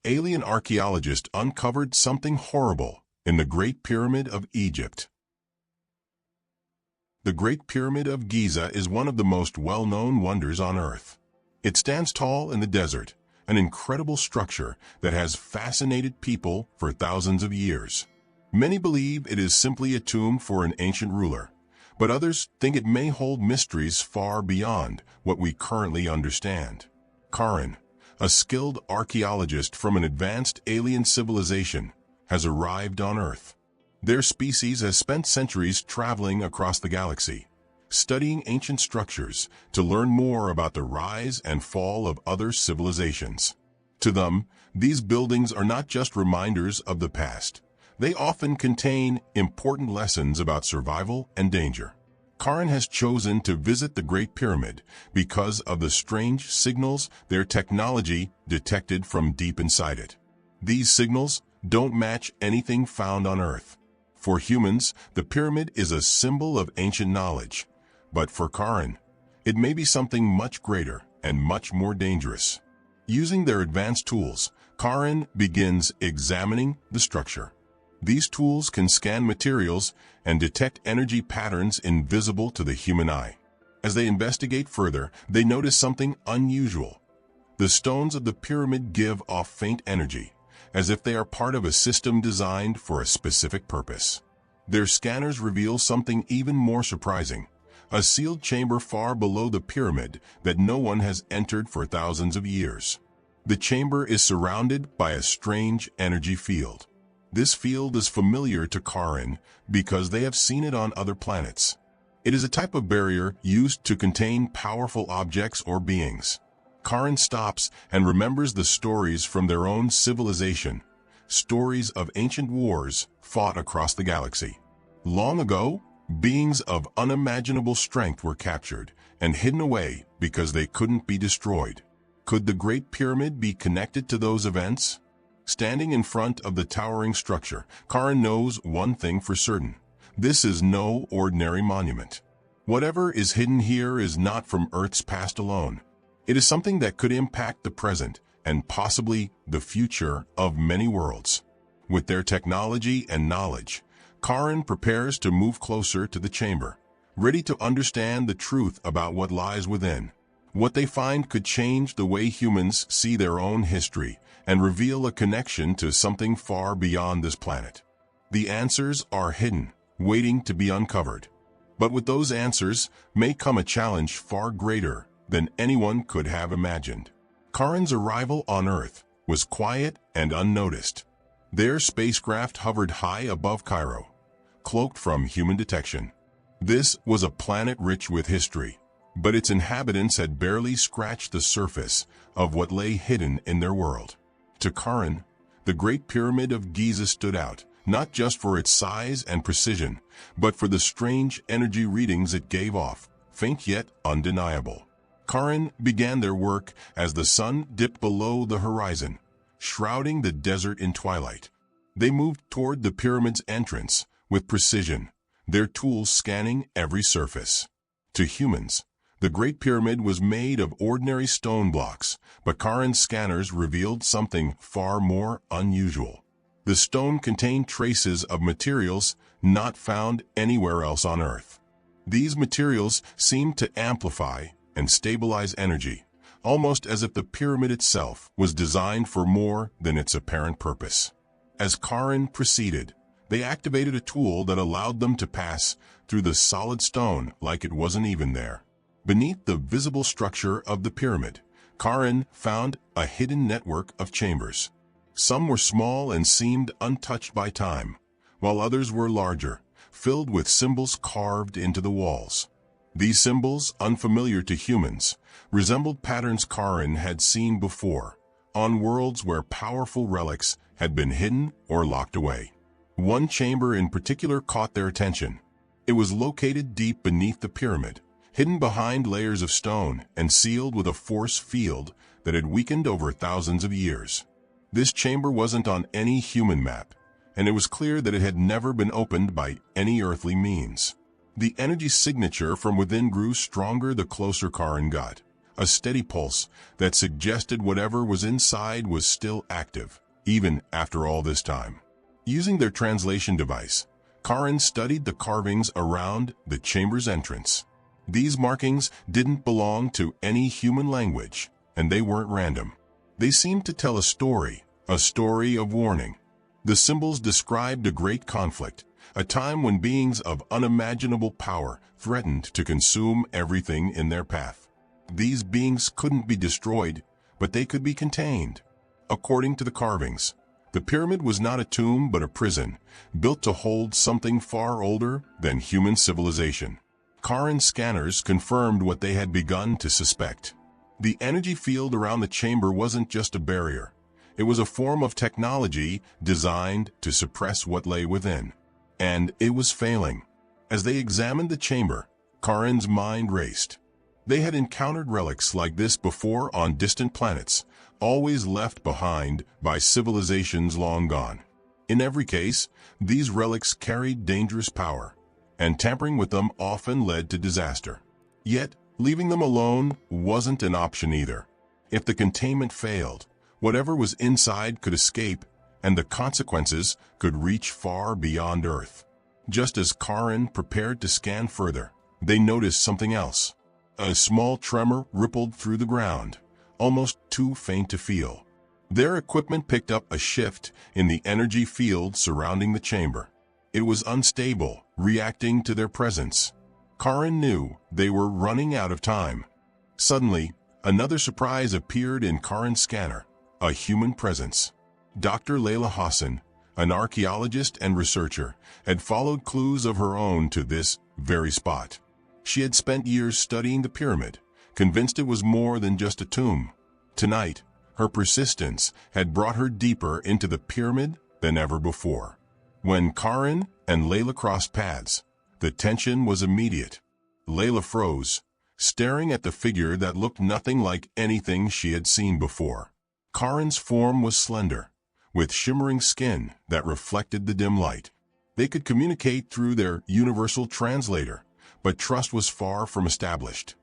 alien archaeologist uncovered something horrible in the Great Pyramid of Egypt. The Great Pyramid of Giza is one of the most well-known wonders on Earth. It stands tall in the desert, an incredible structure that has fascinated people for thousands of years. Many believe it is simply a tomb for an ancient ruler, but others think it may hold mysteries far beyond what we currently understand. Karen, a skilled archaeologist from an advanced alien civilization, has arrived on Earth. Their species has spent centuries traveling across the galaxy, studying ancient structures to learn more about the rise and fall of other civilizations. To them, these buildings are not just reminders of the past. They often contain important lessons about survival and danger. Karen has chosen to visit the Great Pyramid because of the strange signals their technology detected from deep inside it. These signals don't match anything found on Earth. For humans, the pyramid is a symbol of ancient knowledge, but for Karen, it may be something much greater and much more dangerous. Using their advanced tools, Karen begins examining the structure. These tools can scan materials and detect energy patterns invisible to the human eye. As they investigate further, they notice something unusual. The stones of the pyramid give off faint energy, as if they are part of a system designed for a specific purpose. Their scanners reveal something even more surprising: a sealed chamber far below the pyramid that no one has entered for thousands of years. The chamber is surrounded by a strange energy field. This field is familiar to Karen because they have seen it on other planets. It is a type of barrier used to contain powerful objects or beings. Karen stops and remembers the stories from their own civilization, stories of ancient wars fought across the galaxy. Long ago, beings of unimaginable strength were captured and hidden away because they couldn't be destroyed. Could the Great Pyramid be connected to those events? Standing in front of the towering structure, Karen knows one thing for certain: this is no ordinary monument. Whatever is hidden here is not from Earth's past alone. It is something that could impact the present and possibly the future of many worlds. With their technology and knowledge, Karen prepares to move closer to the chamber, ready to understand the truth about what lies within. What they find could change the way humans see their own history and reveal a connection to something far beyond this planet. The answers are hidden, waiting to be uncovered. But with those answers may come a challenge far greater than anyone could have imagined. Karen's arrival on Earth was quiet and unnoticed. Their spacecraft hovered high above Cairo, cloaked from human detection. This was a planet rich with history, but its inhabitants had barely scratched the surface of what lay hidden in their world. To Karen, the Great Pyramid of Giza stood out, not just for its size and precision, but for the strange energy readings it gave off, faint yet undeniable. Karen began their work as the sun dipped below the horizon, shrouding the desert in twilight. They moved toward the pyramid's entrance with precision, their tools scanning every surface. To humans, the Great Pyramid was made of ordinary stone blocks, but Karen's scanners revealed something far more unusual. The stone contained traces of materials not found anywhere else on Earth. These materials seemed to amplify and stabilize energy, almost as if the pyramid itself was designed for more than its apparent purpose. As Karen proceeded, they activated a tool that allowed them to pass through the solid stone like it wasn't even there. Beneath the visible structure of the pyramid, Karen found a hidden network of chambers. Some were small and seemed untouched by time, while others were larger, filled with symbols carved into the walls. These symbols, unfamiliar to humans, resembled patterns Karen had seen before, on worlds where powerful relics had been hidden or locked away. One chamber in particular caught their attention. It was located deep beneath the pyramid, hidden behind layers of stone and sealed with a force field that had weakened over thousands of years. This chamber wasn't on any human map, and it was clear that it had never been opened by any earthly means. The energy signature from within grew stronger the closer Karen got, a steady pulse that suggested whatever was inside was still active, even after all this time. Using their translation device, Karen studied the carvings around the chamber's entrance. These markings didn't belong to any human language, and they weren't random. They seemed to tell a story of warning. The symbols described a great conflict, a time when beings of unimaginable power threatened to consume everything in their path. These beings couldn't be destroyed, but they could be contained. According to the carvings, the pyramid was not a tomb but a prison, built to hold something far older than human civilization. Karen's scanners confirmed what they had begun to suspect. The energy field around the chamber wasn't just a barrier. It was a form of technology designed to suppress what lay within. And it was failing. As they examined the chamber, Karen's mind raced. They had encountered relics like this before on distant planets, always left behind by civilizations long gone. In every case, these relics carried dangerous power, and tampering with them often led to disaster. Yet, leaving them alone wasn't an option either. If the containment failed, whatever was inside could escape, and the consequences could reach far beyond Earth. Just as Karen prepared to scan further, they noticed something else. A small tremor rippled through the ground, almost too faint to feel. Their equipment picked up a shift in the energy field surrounding the chamber. It was unstable, reacting to their presence. Karen knew they were running out of time. Suddenly, another surprise appeared in Karen's scanner, a human presence. Dr. Layla Hassan, an archaeologist and researcher, had followed clues of her own to this very spot. She had spent years studying the pyramid, convinced it was more than just a tomb. Tonight, her persistence had brought her deeper into the pyramid than ever before. When Karen and Layla crossed paths, the tension was immediate. Layla froze, staring at the figure that looked nothing like anything she had seen before. Karen's form was slender, with shimmering skin that reflected the dim light. They could communicate through their universal translator, but trust was far from established.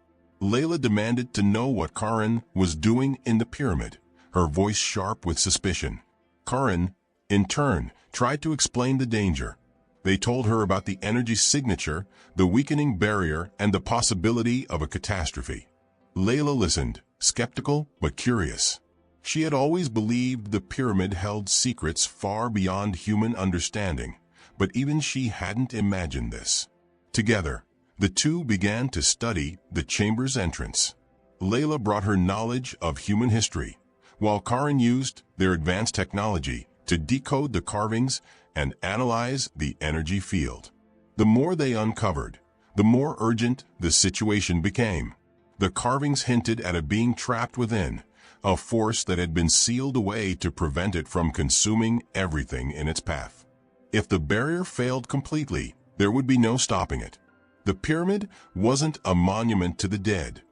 Layla demanded to know what Karen was doing in the pyramid, her voice sharp with suspicion. Karen, in turn, tried to explain the danger. They told her about the energy signature, the weakening barrier, and the possibility of a catastrophe. Layla listened, skeptical but curious. She had always believed the pyramid held secrets far beyond human understanding, but even she hadn't imagined this. Together, the two began to study the chamber's entrance. Layla brought her knowledge of human history, while Karen used their advanced technology to decode the carvings and analyze the energy field. The more they uncovered, the more urgent the situation became. The carvings hinted at a being trapped within, a force that had been sealed away to prevent it from consuming everything in its path. If the barrier failed completely, there would be no stopping it. The pyramid wasn't a monument to the dead.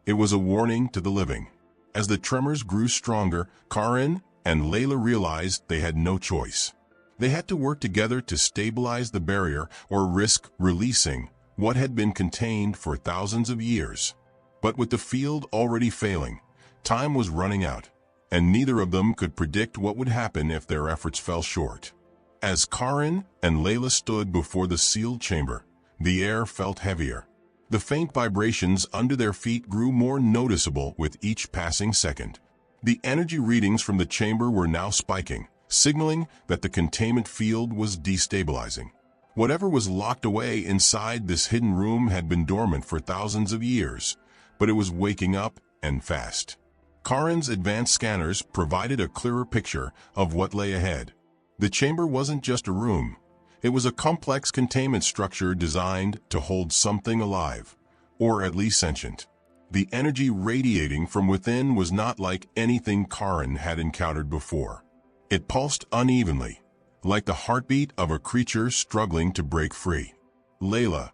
It was a warning to the living. As the tremors grew stronger, Karen and Layla realized they had no choice. They had to work together to stabilize the barrier or risk releasing what had been contained for thousands of years. But with the field already failing, time was running out, and neither of them could predict what would happen if their efforts fell short. As Karen and Layla stood before the sealed chamber, the air felt heavier. The faint vibrations under their feet grew more noticeable with each passing second. The energy readings from the chamber were now spiking, signaling that the containment field was destabilizing. Whatever was locked away inside this hidden room had been dormant for thousands of years, but it was waking up and fast. Karen's advanced scanners provided a clearer picture of what lay ahead. The chamber wasn't just a room. It was a complex containment structure designed to hold something alive, or at least sentient. The energy radiating from within was not like anything Karen had encountered before. It pulsed unevenly, like the heartbeat of a creature struggling to break free. Layla,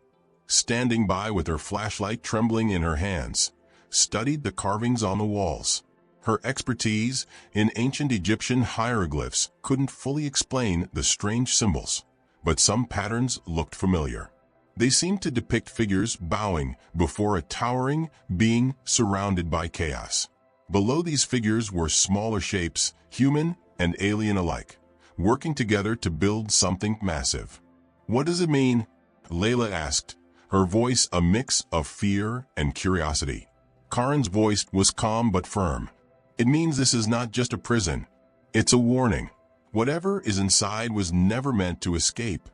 standing by with her flashlight trembling in her hands, studied the carvings on the walls. Her expertise in ancient Egyptian hieroglyphs couldn't fully explain the strange symbols, but some patterns looked familiar. They seemed to depict figures bowing before a towering being surrounded by chaos. Below these figures were smaller shapes, human and alien alike, working together to build something massive. "What does it mean?" Layla asked, her voice a mix of fear and curiosity. Karen's voice was calm but firm. "It means this is not just a prison. It's a warning. Whatever is inside was never meant to escape."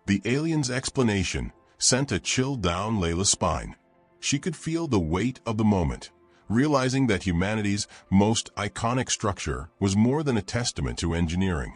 The alien's explanation sent a chill down Layla's spine. She could feel the weight of the moment, realizing that humanity's most iconic structure was more than a testament to engineering.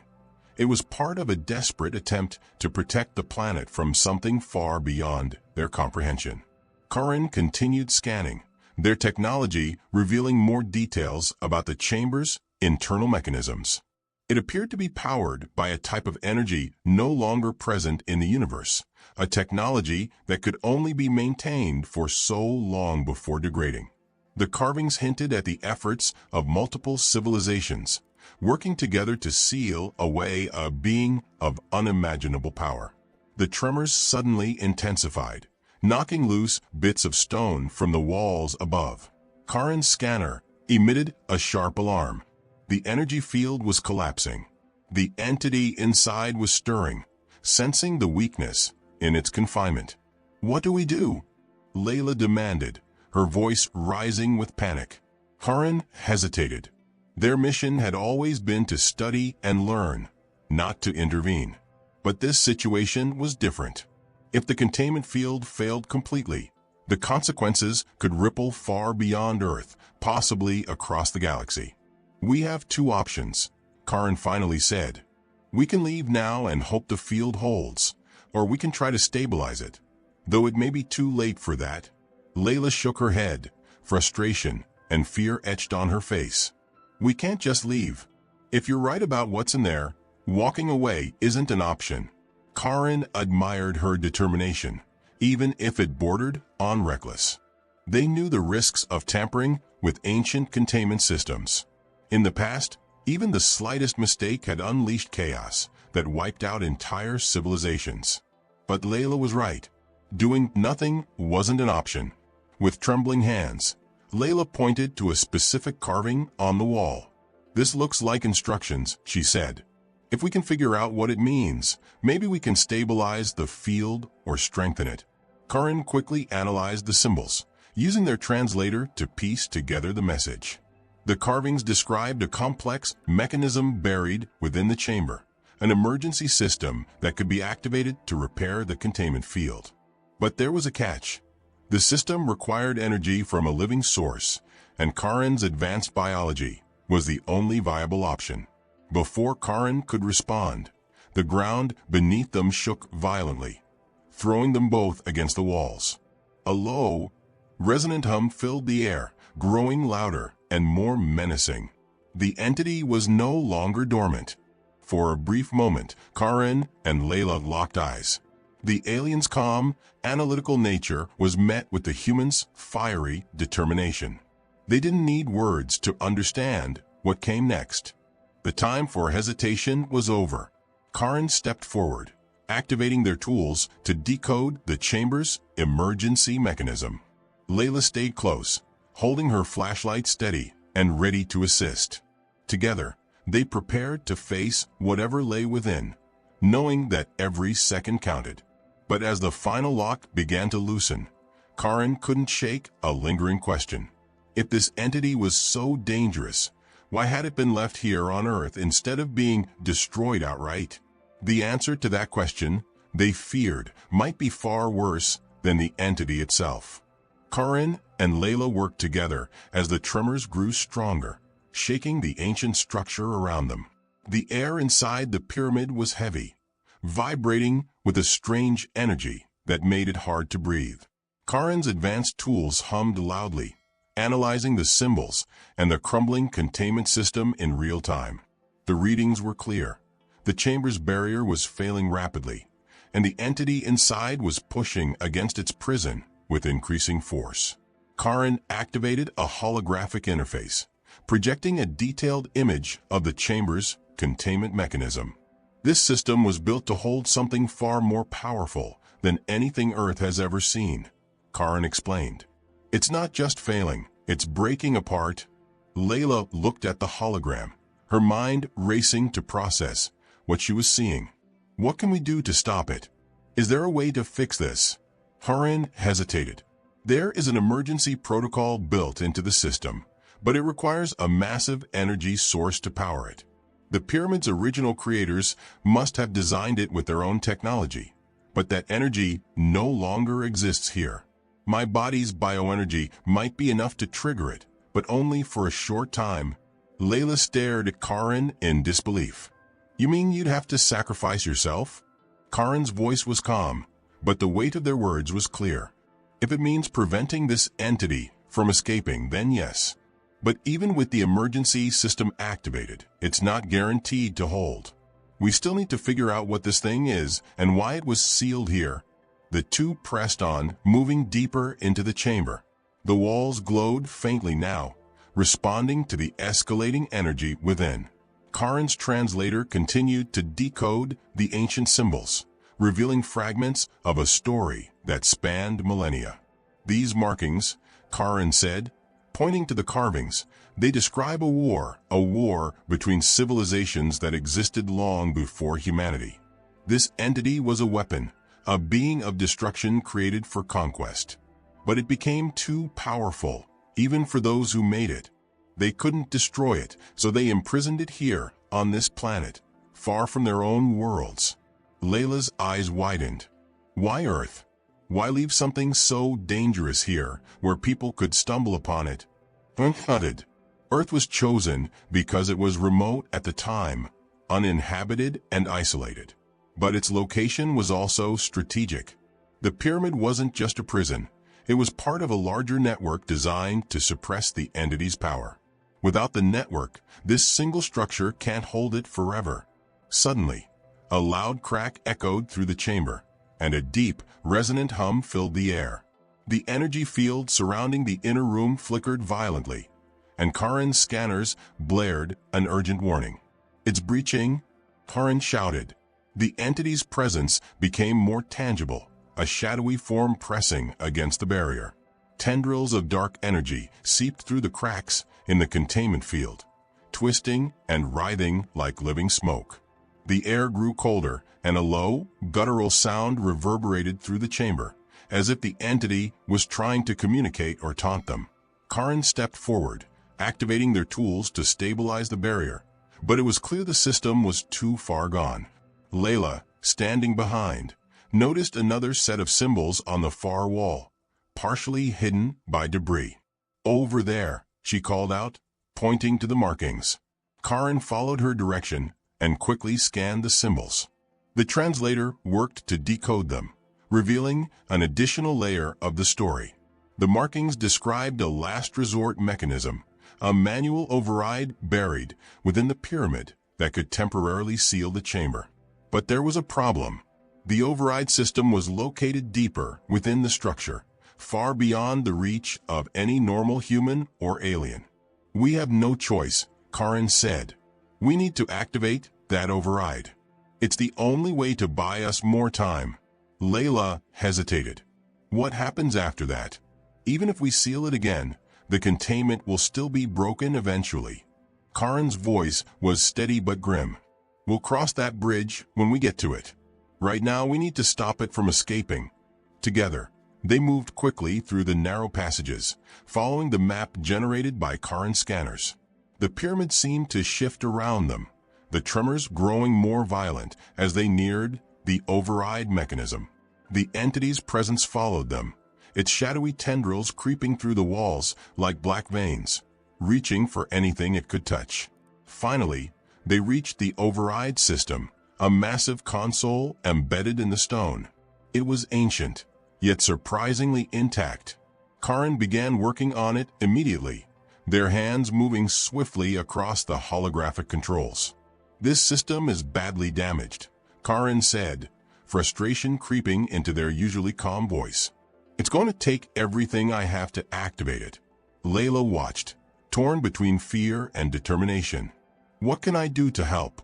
It was part of a desperate attempt to protect the planet from something far beyond their comprehension. Karen continued scanning, their technology revealing more details about the chamber's internal mechanisms. It appeared to be powered by a type of energy no longer present in the universe, a technology that could only be maintained for so long before degrading. The carvings hinted at the efforts of multiple civilizations, working together to seal away a being of unimaginable power. The tremors suddenly intensified, knocking loose bits of stone from the walls above. Karen's scanner emitted a sharp alarm. The energy field was collapsing. The entity inside was stirring, sensing the weakness in its confinement. "What do we do?" Layla demanded, her voice rising with panic. Karen hesitated. Their mission had always been to study and learn, not to intervene. But this situation was different. If the containment field failed completely, the consequences could ripple far beyond Earth, possibly across the galaxy. "We have two options," Karen finally said. "We can leave now and hope the field holds, or we can try to stabilize it, though it may be too late for that." Layla shook her head, frustration and fear etched on her face. "We can't just leave. If you're right about what's in there, walking away isn't an option." Karen admired her determination, even if it bordered on reckless. They knew the risks of tampering with ancient containment systems. In the past, even the slightest mistake had unleashed chaos that wiped out entire civilizations. But Layla was right. Doing nothing wasn't an option. With trembling hands, Layla pointed to a specific carving on the wall. "This looks like instructions," she said. "If we can figure out what it means, maybe we can stabilize the field or strengthen it." Karen quickly analyzed the symbols, using their translator to piece together the message. The carvings described a complex mechanism buried within the chamber, an emergency system that could be activated to repair the containment field. But there was a catch. The system required energy from a living source, and Karen's advanced biology was the only viable option. Before Karen could respond, the ground beneath them shook violently, throwing them both against the walls. A low, resonant hum filled the air, growing louder and more menacing. The entity was no longer dormant. For a brief moment, Karen and Layla locked eyes. The alien's calm, analytical nature was met with the human's fiery determination. They didn't need words to understand what came next. The time for hesitation was over. Karen stepped forward, activating their tools to decode the chamber's emergency mechanism. Layla stayed close, holding her flashlight steady and ready to assist. Together, they prepared to face whatever lay within, knowing that every second counted. But as the final lock began to loosen, Karen couldn't shake a lingering question. If this entity was so dangerous, why had it been left here on Earth instead of being destroyed outright? The answer to that question, they feared, might be far worse than the entity itself. Karen and Layla worked together as the tremors grew stronger, shaking the ancient structure around them. The air inside the pyramid was heavy, vibrating with a strange energy that made it hard to breathe. Karen's advanced tools hummed loudly, analyzing the symbols and the crumbling containment system in real time. The readings were clear. The chamber's barrier was failing rapidly, and the entity inside was pushing against its prison with increasing force. Karen activated a holographic interface, projecting a detailed image of the chamber's containment mechanism. This system was built to hold something far more powerful than anything Earth has ever seen, Karen explained. It's not just failing, it's breaking apart. Layla looked at the hologram, her mind racing to process what she was seeing. What can we do to stop it? Is there a way to fix this? Karen hesitated. There is an emergency protocol built into the system, but it requires a massive energy source to power it. The pyramid's original creators must have designed it with their own technology, but that energy no longer exists here. My body's bioenergy might be enough to trigger it, but only for a short time. Layla stared at Karen in disbelief. You mean you'd have to sacrifice yourself? Karen's voice was calm, but the weight of their words was clear. If it means preventing this entity from escaping, then yes. But even with the emergency system activated, it's not guaranteed to hold. We still need to figure out what this thing is and why it was sealed here. The two pressed on, moving deeper into the chamber. The walls glowed faintly now, responding to the escalating energy within. Karen's translator continued to decode the ancient symbols, revealing fragments of a story that spanned millennia. These markings, Karen said, pointing to the carvings, they describe a war between civilizations that existed long before humanity. This entity was a weapon, a being of destruction created for conquest. But it became too powerful, even for those who made it. They couldn't destroy it, so they imprisoned it here, on this planet, far from their own worlds. Layla's eyes widened. Why Earth? Why leave something so dangerous here, where people could stumble upon it? Unhunted. Earth was chosen because it was remote at the time, uninhabited and isolated. But its location was also strategic. The pyramid wasn't just a prison. It was part of a larger network designed to suppress the entity's power. Without the network, this single structure can't hold it forever. Suddenly, a loud crack echoed through the chamber, and a deep, resonant hum filled the air. The energy field surrounding the inner room flickered violently, and Karen's scanners blared an urgent warning. It's breaching, Karen shouted. The entity's presence became more tangible, a shadowy form pressing against the barrier. Tendrils of dark energy seeped through the cracks in the containment field, twisting and writhing like living smoke. The air grew colder, and a low, guttural sound reverberated through the chamber, as if the entity was trying to communicate or taunt them. Karen stepped forward, activating their tools to stabilize the barrier, but it was clear the system was too far gone. Layla, standing behind, noticed another set of symbols on the far wall, partially hidden by debris. Over there, she called out, pointing to the markings. Karen followed her direction and quickly scanned the symbols. The translator worked to decode them, revealing an additional layer of the story. The markings described a last resort mechanism, a manual override buried within the pyramid that could temporarily seal the chamber. But there was a problem. The override system was located deeper within the structure, far beyond the reach of any normal human or alien. We have no choice, Karen said. We need to activate that override. It's the only way to buy us more time. Layla hesitated. What happens after that? Even if we seal it again, the containment will still be broken eventually. Karen's voice was steady but grim. We'll cross that bridge when we get to it. Right now we need to stop it from escaping. Together, they moved quickly through the narrow passages, following the map generated by Karen's scanners. The pyramid seemed to shift around them, the tremors growing more violent as they neared the override mechanism. The entity's presence followed them, its shadowy tendrils creeping through the walls like black veins, reaching for anything it could touch. Finally, they reached the override system, a massive console embedded in the stone. It was ancient, yet surprisingly intact. Karen began working on it immediately, their hands moving swiftly across the holographic controls. This system is badly damaged, Karen said, frustration creeping into their usually calm voice. It's going to take everything I have to activate it. Layla watched, torn between fear and determination. What can I do to help?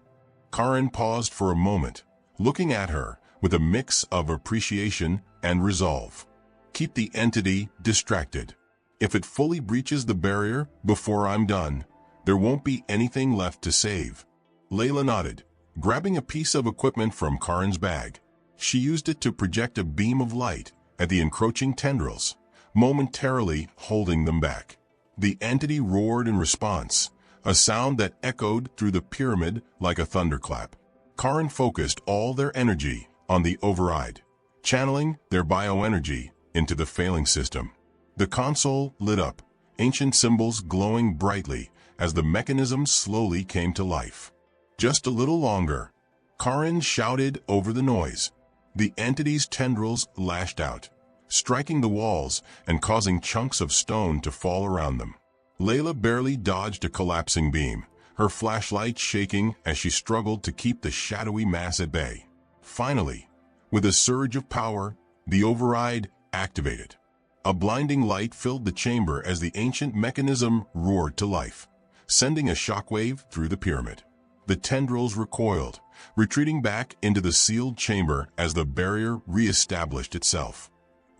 Karen paused for a moment, looking at her, with a mix of appreciation and resolve. Keep the entity distracted. If it fully breaches the barrier before I'm done, there won't be anything left to save. Layla nodded, grabbing a piece of equipment from Karen's bag. She used it to project a beam of light at the encroaching tendrils, momentarily holding them back. The entity roared in response, a sound that echoed through the pyramid like a thunderclap. Karen focused all their energy on the override, channeling their bioenergy into the failing system. The console lit up, ancient symbols glowing brightly as the mechanism slowly came to life. Just a little longer, Karen shouted over the noise. The entity's tendrils lashed out, striking the walls and causing chunks of stone to fall around them. Layla barely dodged a collapsing beam, her flashlight shaking as she struggled to keep the shadowy mass at bay. Finally, with a surge of power, the override activated. A blinding light filled the chamber as the ancient mechanism roared to life, sending a shockwave through the pyramid. The tendrils recoiled, retreating back into the sealed chamber as the barrier re-established itself.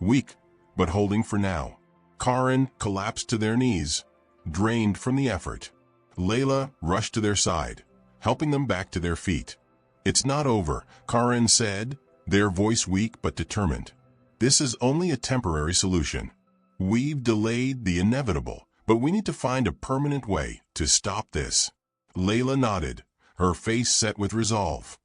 Weak, but holding for now, Karen collapsed to their knees, drained from the effort. Layla rushed to their side, helping them back to their feet. "It's not over," Karen said, their voice weak but determined. "This is only a temporary solution. We've delayed the inevitable, but we need to find a permanent way to stop this." Layla nodded, her face set with resolve.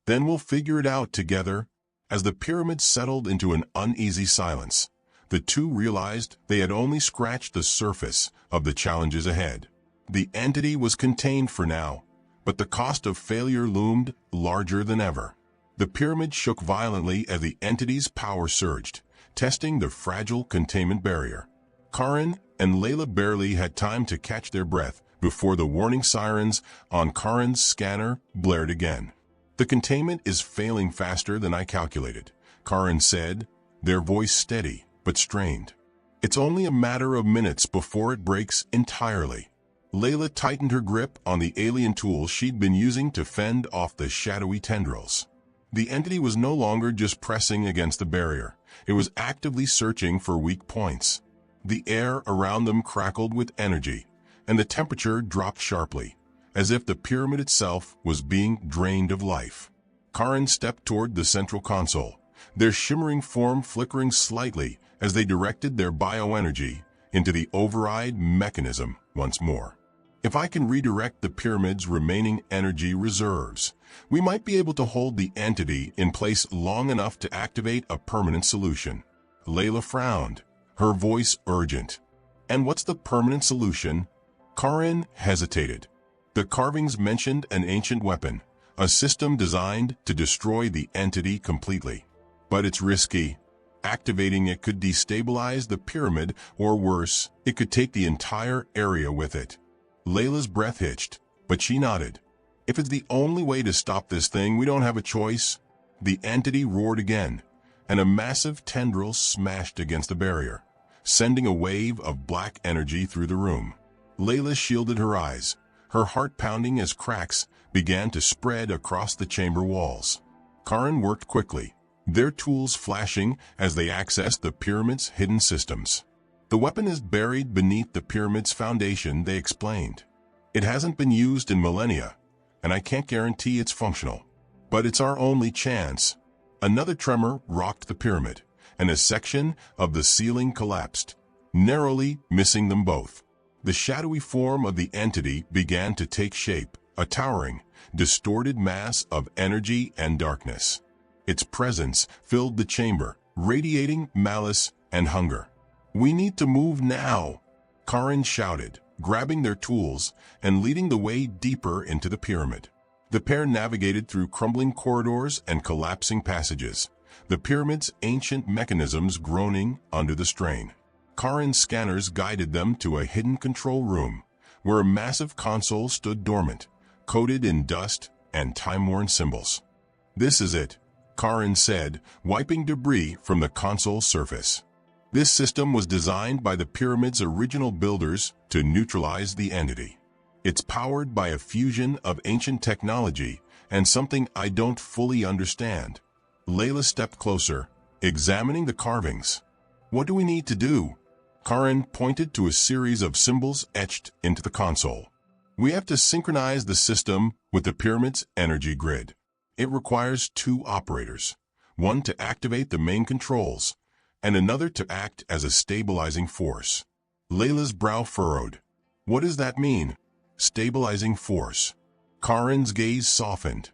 "Then we'll figure it out together." As the pyramid settled into an uneasy silence, the two realized they had only scratched the surface of the challenges ahead. The entity was contained for now, but the cost of failure loomed larger than ever. The pyramid shook violently as the entity's power surged, testing the fragile containment barrier. Karen and Layla barely had time to catch their breath before the warning sirens on Karen's scanner blared again. "The containment is failing faster than I calculated," Karen said, their voice steady but strained. "It's only a matter of minutes before it breaks entirely." Layla tightened her grip on the alien tool she'd been using to fend off the shadowy tendrils. The entity was no longer just pressing against the barrier. It was actively searching for weak points. The air around them crackled with energy, and the temperature dropped sharply, as if the pyramid itself was being drained of life. Karen stepped toward the central console, their shimmering form flickering slightly as they directed their bioenergy into the override mechanism once more. "If I can redirect the pyramid's remaining energy reserves, we might be able to hold the entity in place long enough to activate a permanent solution." Layla frowned, her voice urgent. "And what's the permanent solution?" Karen hesitated. The carvings mentioned an ancient weapon, a system designed to destroy the entity completely. "But it's risky. Activating it could destabilize the pyramid, or worse, it could take the entire area with it." Layla's breath hitched, but she nodded. "If it's the only way to stop this thing, we don't have a choice." The entity roared again, and a massive tendril smashed against the barrier, sending a wave of black energy through the room. Layla shielded her eyes, her heart pounding as cracks began to spread across the chamber walls. Karen worked quickly, their tools flashing as they accessed the pyramid's hidden systems. "The weapon is buried beneath the pyramid's foundation," they explained. "It hasn't been used in millennia, and I can't guarantee it's functional. But it's our only chance." Another tremor rocked the pyramid, and a section of the ceiling collapsed, narrowly missing them both. The shadowy form of the entity began to take shape, a towering, distorted mass of energy and darkness. Its presence filled the chamber, radiating malice and hunger. "We need to move now," Karen shouted, grabbing their tools and leading the way deeper into the pyramid. The pair navigated through crumbling corridors and collapsing passages, the pyramid's ancient mechanisms groaning under the strain. Karen's scanners guided them to a hidden control room, where a massive console stood dormant, coated in dust and time-worn symbols. "This is it," Karen said, wiping debris from the console's surface. This system was designed by the pyramid's original builders to neutralize the entity. "It's powered by a fusion of ancient technology and something I don't fully understand." Layla stepped closer, examining the carvings. "What do we need to do?" Karen pointed to a series of symbols etched into the console. "We have to synchronize the system with the pyramid's energy grid. It requires two operators, one to activate the main controls, and another to act as a stabilizing force." Layla's brow furrowed. "What does that mean?" "Stabilizing force." Karen's gaze softened.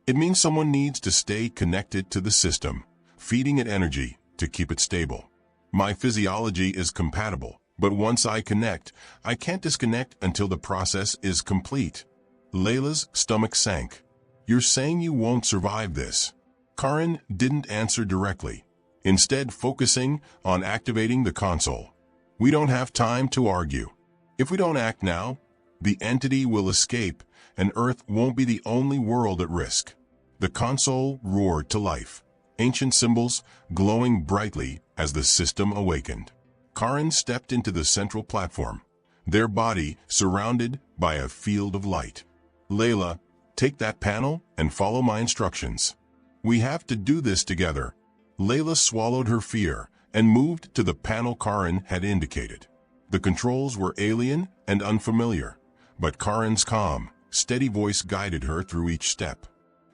"It means someone needs to stay connected to the system, feeding it energy to keep it stable. My physiology is compatible, but once I connect, I can't disconnect until the process is complete." Layla's stomach sank. "You're saying you won't survive this?" Karen didn't answer directly, instead focusing on activating the console. "We don't have time to argue. If we don't act now, the entity will escape, and Earth won't be the only world at risk." The console roared to life, ancient symbols glowing brightly as the system awakened. Karen stepped into the central platform, their body surrounded by a field of light. "Layla, take that panel and follow my instructions. We have to do this together." Layla swallowed her fear and moved to the panel Karen had indicated. The controls were alien and unfamiliar, but Karen's calm, steady voice guided her through each step.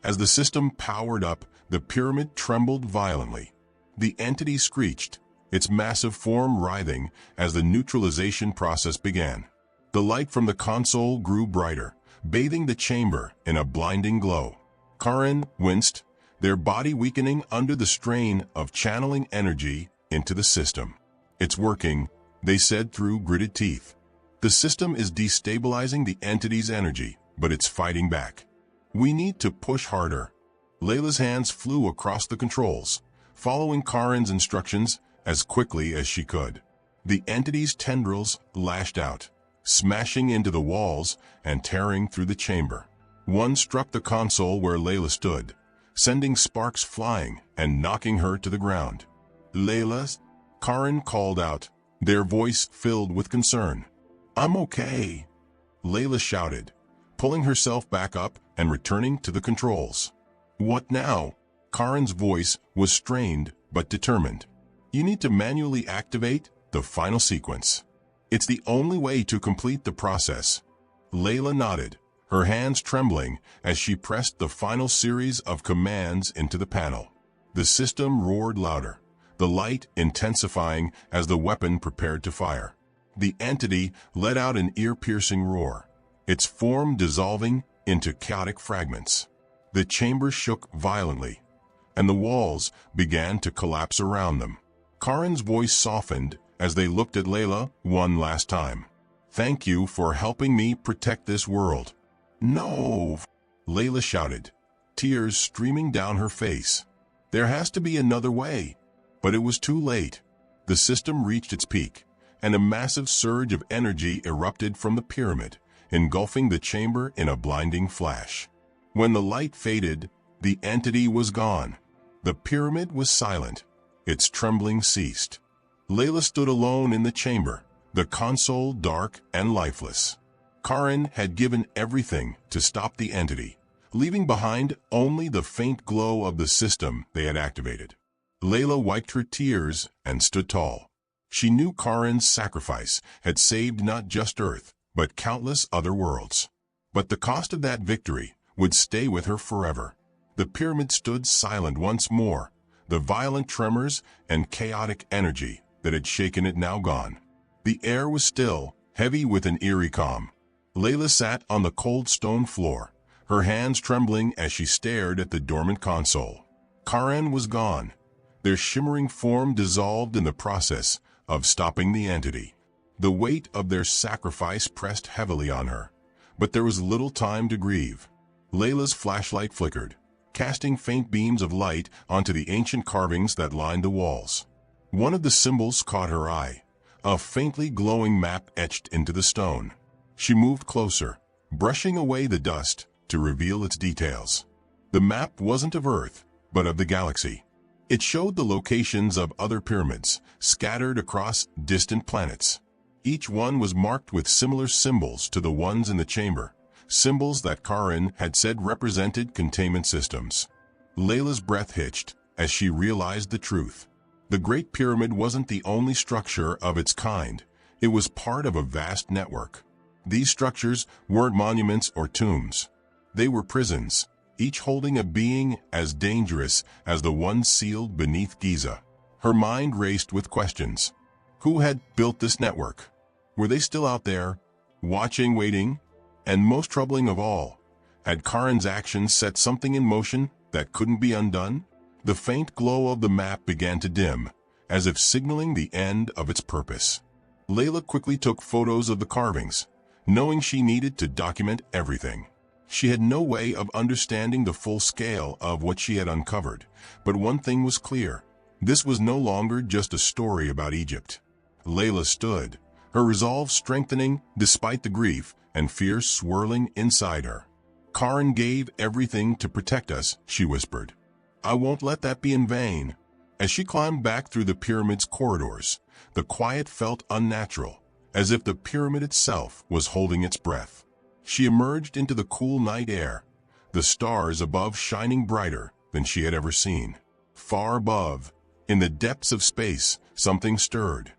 As the system powered up, the pyramid trembled violently. The entity screeched, its massive form writhing as the neutralization process began. The light from the console grew brighter, bathing the chamber in a blinding glow. Karen winced, their body weakening under the strain of channeling energy into the system. "It's working," they said through gritted teeth. "The system is destabilizing the entity's energy, but it's fighting back. We need to push harder." Layla's hands flew across the controls, following Karen's instructions as quickly as she could. The entity's tendrils lashed out, smashing into the walls and tearing through the chamber. One struck the console where Layla stood, sending sparks flying and knocking her to the ground. "Layla?" Karen called out, their voice filled with concern. "I'm okay," Layla shouted, pulling herself back up and returning to the controls. "What now?" Karen's voice was strained but determined. "You need to manually activate the final sequence. It's the only way to complete the process." Layla nodded, her hands trembling as she pressed the final series of commands into the panel. The system roared louder, the light intensifying as the weapon prepared to fire. The entity let out an ear-piercing roar, its form dissolving into chaotic fragments. The chamber shook violently, and the walls began to collapse around them. Karen's voice softened as they looked at Layla one last time. "Thank you for helping me protect this world." "No!" Layla shouted, tears streaming down her face. "There has to be another way." But it was too late. The system reached its peak, and a massive surge of energy erupted from the pyramid, engulfing the chamber in a blinding flash. When the light faded, the entity was gone. The pyramid was silent. Its trembling ceased. Layla stood alone in the chamber, the console dark and lifeless. Karen had given everything to stop the entity, leaving behind only the faint glow of the system they had activated. Layla wiped her tears and stood tall. She knew Karen's sacrifice had saved not just Earth, but countless other worlds. But the cost of that victory would stay with her forever. The pyramid stood silent once more, the violent tremors and chaotic energy that had shaken it now gone. The air was still, heavy with an eerie calm. Layla sat on the cold stone floor, her hands trembling as she stared at the dormant console. Karen was gone, their shimmering form dissolved in the process of stopping the entity. The weight of their sacrifice pressed heavily on her, but there was little time to grieve. Layla's flashlight flickered, casting faint beams of light onto the ancient carvings that lined the walls. One of the symbols caught her eye, a faintly glowing map etched into the stone. She moved closer, brushing away the dust to reveal its details. The map wasn't of Earth, but of the galaxy. It showed the locations of other pyramids, scattered across distant planets. Each one was marked with similar symbols to the ones in the chamber, symbols that Karen had said represented containment systems. Layla's breath hitched, as she realized the truth. The Great Pyramid wasn't the only structure of its kind. It was part of a vast network. These structures weren't monuments or tombs. They were prisons, each holding a being as dangerous as the one sealed beneath Giza. Her mind raced with questions. Who had built this network? Were they still out there, watching, waiting? And most troubling of all, had Karen's actions set something in motion that couldn't be undone? The faint glow of the map began to dim, as if signaling the end of its purpose. Layla quickly took photos of the carvings, knowing she needed to document everything. She had no way of understanding the full scale of what she had uncovered, but one thing was clear. This was no longer just a story about Egypt. Layla stood, her resolve strengthening despite the grief and fear swirling inside her. Karen gave everything to protect us, she whispered. I won't let that be in vain. As she climbed back through the pyramid's corridors, the quiet felt unnatural, as if the pyramid itself was holding its breath. She emerged into the cool night air, the stars above shining brighter than she had ever seen. Far above, in the depths of space, something stirred.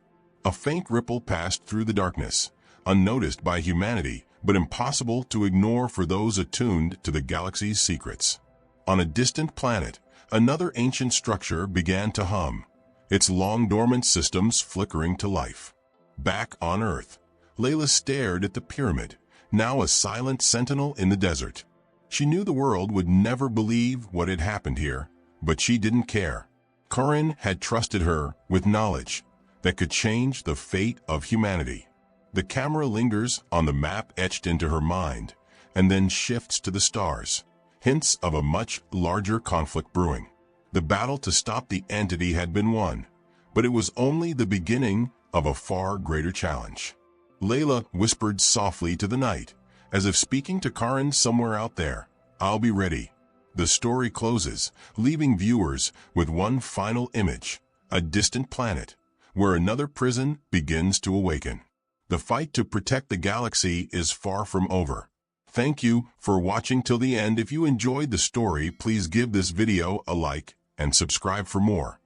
A faint ripple passed through the darkness, unnoticed by humanity, but impossible to ignore for those attuned to the galaxy's secrets. On a distant planet, another ancient structure began to hum, its long-dormant systems flickering to life. Back on Earth, Layla stared at the pyramid, now a silent sentinel in the desert. She knew the world would never believe what had happened here, but she didn't care. Karen had trusted her with knowledge that could change the fate of humanity. The camera lingers on the map etched into her mind, and then shifts to the stars, hints of a much larger conflict brewing. The battle to stop the entity had been won, but it was only the beginning of a far greater challenge. Layla whispered softly to the night, as if speaking to Karen somewhere out there. I'll be ready. The story closes, leaving viewers with one final image, a distant planet, where another prison begins to awaken. The fight to protect the galaxy is far from over. Thank you for watching till the end. If you enjoyed the story, please give this video a like and subscribe for more.